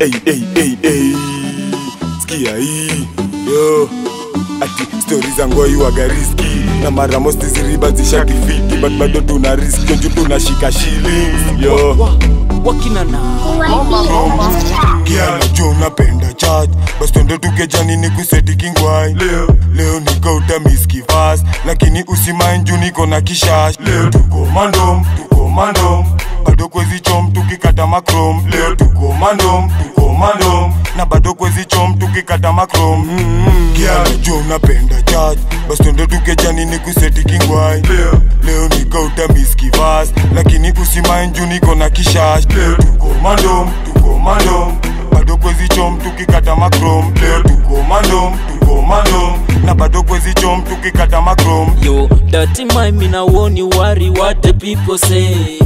Hey, sikia hii yo, ati stories zangu yuwaga riski na mara most ziriba zishakifiki, but bado tuna risk jonju tunashika shillings yo. Wakina na Kia najua unapenda chat, basi twende tukejani nikuseti kingwai. Leo niko utamiski fast, lakini usimain juu niko na kishash. Leo tuko mandom, bado kwezi chom tukikata makrom. Leo tuko mandom, na bado kwezi chom tukikata makrom. Kia najua unapenda chat, basi twende tukejani nikuseti kingwai. Leo niko utamiski fast, lakini usimain juu niko na kishash. Leo tuko mandom, bado kwezi chom tukikata makrom. Leo tuko mandom, na bado kwezi chom tukikata makrom. yo, dirty mind, me now won't you worry what the people say.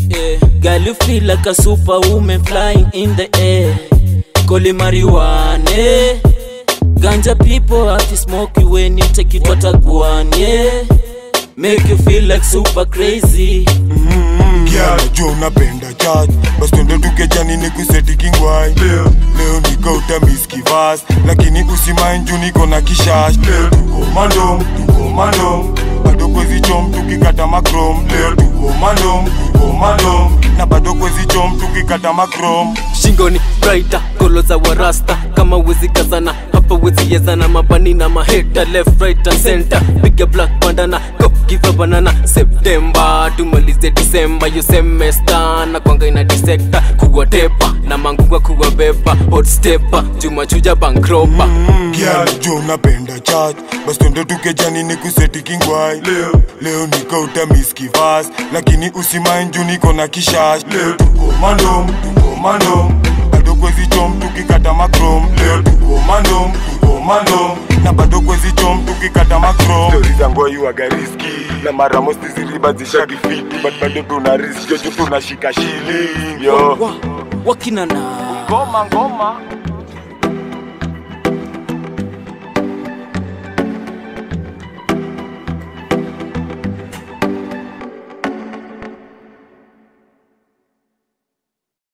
Yeah, girl, you feel like a superwoman flying in the air. Call it marijuana, yeah. Ganja people have to smoke you when you take it what a guan, yeah. Make you feel like super crazy. Kia najua unapenda chat, basi twende tukejani nikuseti kingwai. Leo niko utamiski fast, lakini usimain juu niko na kishash. Leo tuko mandom, bado kwezi chom tukikata makrom. Leo tuko mandom, na bado kwezi chom tukikata makrom. Shingoni brighter, kolo za warasta. Kama wezi kazana, hapa wezi yezana. Mabani na maheta, left, right and center. Piga black bandana, go give a banana. September, tumalize December. Yo semester, na kwanga ina disecta. Kuwa tepa, na manguwa kuwa beba. Hot stepper, chuma chuja bankropa. Kia najua unapenda chat, basi twende tukejani nikuseti kingwai. Leo niko utamiski fast, lakini usimain juu niko na kishash. Leo tuko mandom, bado kwezi chom tukikata makrom. Leo tuko mandom, na bado kwezi chom tukikata makrom. Stories zangu yuwaga riski na mara most ziriba zishakifiki, but bado tuna risk jonju tunashika shillings yo. Wakina na ngoma